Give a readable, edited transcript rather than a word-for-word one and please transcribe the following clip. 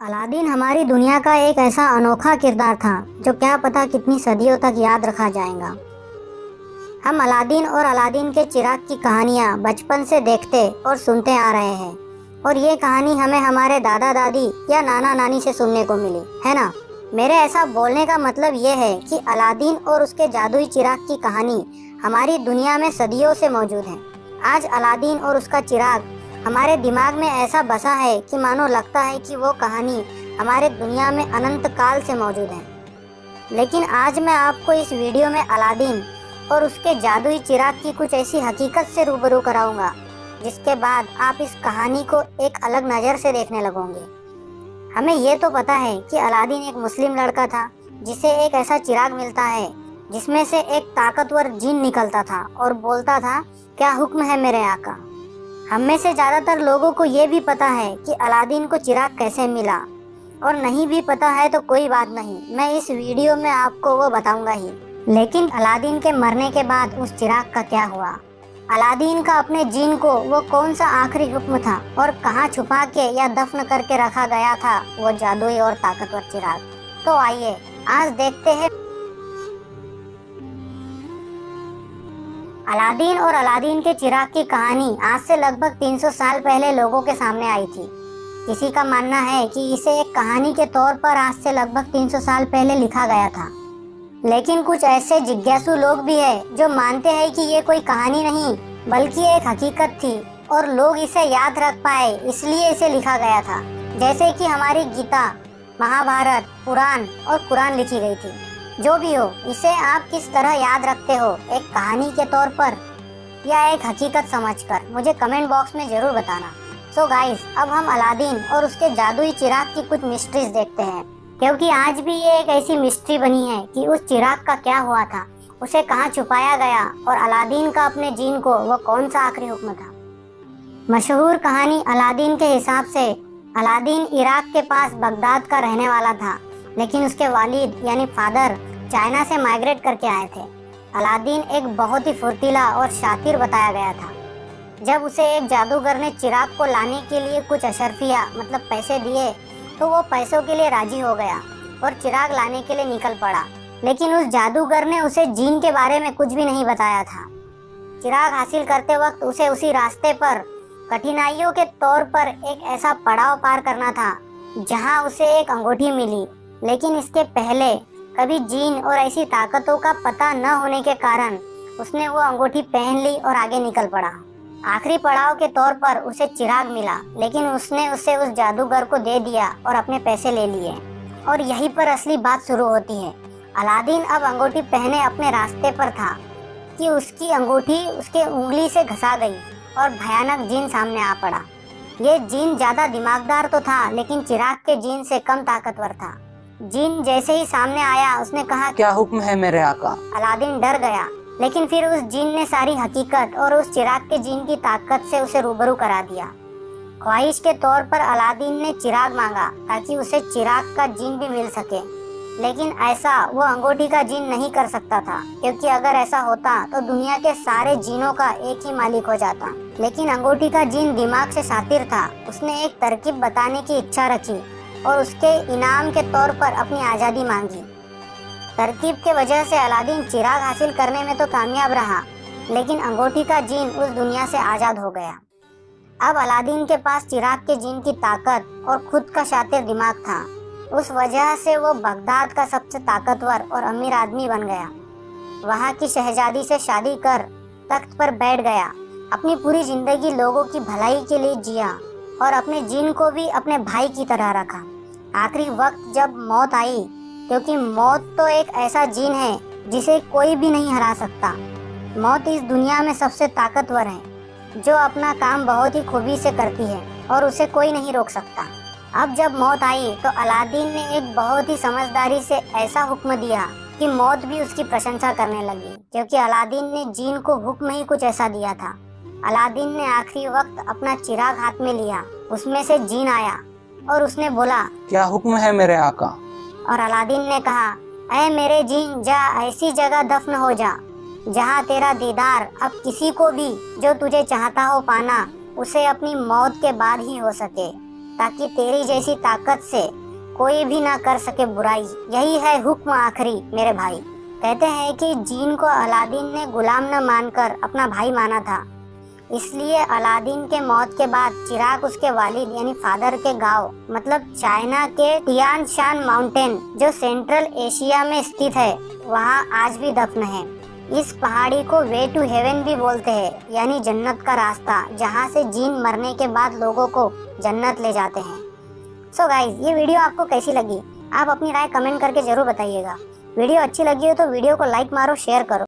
Aladdin हमारी दुनिया का एक ऐसा अनोखा किरदार था जो क्या पता कितनी सदियों तक याद रखा जाएगा। हम अलादीन और अलादीन के चिराग की कहानियाँ बचपन से देखते और सुनते आ रहे हैं और ये कहानी हमें हमारे दादा दादी या नाना नानी से सुनने को मिली है ना। मेरे ऐसा बोलने का मतलब ये है कि अलादीन और उसके जादुई चिराग की कहानी हमारी दुनिया में सदियों से मौजूद है। आज अलादीन और उसका चिराग हमारे दिमाग में ऐसा बसा है कि मानो लगता है कि वो कहानी हमारे दुनिया में अनंत काल से मौजूद है। लेकिन आज मैं आपको इस वीडियो में अलादीन और उसके जादुई चिराग की कुछ ऐसी हकीकत से रूबरू कराऊंगा जिसके बाद आप इस कहानी को एक अलग नज़र से देखने लगोगे। हमें ये तो पता है कि अलादीन एक मुस्लिम लड़का था जिसे एक ऐसा चिराग मिलता है जिसमें से एक ताकतवर जिन निकलता था और बोलता था, क्या हुक्म है मेरे आका। हम में से ज़्यादातर लोगों को ये भी पता है कि अलादीन को चिराग कैसे मिला, और नहीं भी पता है तो कोई बात नहीं, मैं इस वीडियो में आपको वो बताऊंगा ही। लेकिन अलादीन के मरने के बाद उस चिराग का क्या हुआ, अलादीन का अपने जिन को वो कौन सा आखिरी हुक्म था और कहाँ छुपा के या दफन करके रखा गया था वो जादुई और ताकतवर चिराग। तो आइए आज देखते हैं अलादीन और अलादीन के चिराग की कहानी। आज से लगभग 300 साल पहले लोगों के सामने आई थी। किसी का मानना है कि इसे एक कहानी के तौर पर आज से लगभग 300 साल पहले लिखा गया था, लेकिन कुछ ऐसे जिज्ञासु लोग भी हैं जो मानते हैं कि ये कोई कहानी नहीं बल्कि एक हकीकत थी और लोग इसे याद रख पाए इसलिए इसे लिखा गया था। जैसे कि हमारी गीता, महाभारत, पुराण और कुरान लिखी गई थी। जो भी हो, इसे आप किस तरह याद रखते हो, एक कहानी के तौर पर या एक हकीकत समझकर, मुझे कमेंट बॉक्स में ज़रूर बताना। सो गाइस, अब हम अलादीन और उसके जादुई चिराग की कुछ मिस्ट्रीज देखते हैं, क्योंकि आज भी ये एक ऐसी मिस्ट्री बनी है कि उस चिराग का क्या हुआ था, उसे कहाँ छुपाया गया और अलादीन का अपने जीन को वो कौन सा आखिरी हुक्म था। मशहूर कहानी अलादीन के हिसाब से अलादीन इराक के पास बगदाद का रहने वाला था, लेकिन उसके वालिद यानी फादर चाइना से माइग्रेट करके आए थे। अलादीन एक बहुत ही फुर्तीला और शातिर बताया गया था। जब उसे एक जादूगर ने चिराग को लाने के लिए कुछ अशर्फिया मतलब पैसे दिए तो वो पैसों के लिए राजी हो गया और चिराग लाने के लिए निकल पड़ा। लेकिन उस जादूगर ने उसे जीन के बारे में कुछ भी नहीं बताया था। चिराग हासिल करते वक्त उसे उसी रास्ते पर कठिनाइयों के तौर पर एक ऐसा पड़ाव पार करना था जहां उसे एक अंगूठी मिली, लेकिन इसके पहले कभी जीन और ऐसी ताकतों का पता न होने के कारण उसने वो अंगूठी पहन ली और आगे निकल पड़ा। आखिरी पड़ाव के तौर पर उसे चिराग मिला, लेकिन उसने उसे उस जादूगर को दे दिया और अपने पैसे ले लिए। और यहीं पर असली बात शुरू होती है। अलादीन अब अंगूठी पहने अपने रास्ते पर था कि उसकी अंगूठी उसके उंगली से घसा गई और भयानक जीन सामने आ पड़ा। ये जीन ज़्यादा दिमागदार तो था, लेकिन चिराग के जीन से कम ताकतवर था। जीन जैसे ही सामने आया उसने कहा, क्या हुक्म है मेरे आका। अलादीन डर गया, लेकिन फिर उस जीन ने सारी हकीकत और उस चिराग के जीन की ताकत से उसे रूबरू करा दिया। ख्वाहिश के तौर पर अलादीन ने चिराग मांगा ताकि उसे चिराग का जीन भी मिल सके, लेकिन ऐसा वो अंगूठी का जीन नहीं कर सकता था, क्योंकि अगर ऐसा होता तो दुनिया के सारे जीनों का एक ही मालिक हो जाता। लेकिन अंगूठी का जीन दिमाग से शातिर था। उसने एक तरकीब बताने की इच्छा रखी और उसके इनाम के तौर पर अपनी आज़ादी मांगी। तरकीब के वजह से अलादीन चिराग हासिल करने में तो कामयाब रहा, लेकिन अंगूठी का जीन उस दुनिया से आज़ाद हो गया। अब अलादीन के पास चिराग के जीन की ताकत और खुद का शातिर दिमाग था। उस वजह से वो बगदाद का सबसे ताकतवर और अमीर आदमी बन गया। वहाँ की शहजादी से शादी कर तख्त पर बैठ गया। अपनी पूरी जिंदगी लोगों की भलाई के लिए जिया और अपने जीन को भी अपने भाई की तरह रखा। आखिरी वक्त जब मौत आई, क्योंकि मौत तो एक ऐसा जीन है जिसे कोई भी नहीं हरा सकता। मौत इस दुनिया में सबसे ताकतवर है, जो अपना काम बहुत ही खूबी से करती है और उसे कोई नहीं रोक सकता। अब जब मौत आई तो अलादीन ने एक बहुत ही समझदारी से ऐसा हुक्म दिया कि मौत भी उसकी प्रशंसा करने लगी, क्योंकि अलादीन ने जीन को हुक्म ही कुछ ऐसा दिया था। अलादीन ने आखिरी वक्त अपना चिराग हाथ में लिया, उसमें से जीन आया और उसने बोला, क्या हुक्म है मेरे आका। और अलादीन ने कहा, ऐ मेरे जीन, जा ऐसी जगह दफन हो जा जहाँ तेरा दीदार अब किसी को भी जो तुझे चाहता हो पाना, उसे अपनी मौत के बाद ही हो सके। ताकि तेरी जैसी ताकत से कोई भी ना कर सके बुराई। यही है हुक्म आखिरी मेरे भाई। कहते हैं कि जीन को अलादीन ने गुलाम न मानकर अपना भाई माना था, इसलिए अलादीन के मौत के बाद चिराग उसके वालिद यानी फादर के गांव मतलब चाइना के तियान शान माउंटेन जो सेंट्रल एशिया में स्थित है वहां आज भी दफन है। इस पहाड़ी को वे टू हेवन भी बोलते हैं, यानी जन्नत का रास्ता, जहां से जीन मरने के बाद लोगों को जन्नत ले जाते हैं। सो गाइज, ये वीडियो आपको कैसी लगी? आप अपनी राय कमेंट करके जरूर बताइएगा। वीडियो अच्छी लगी हो तो वीडियो को लाइक मारो, शेयर करो।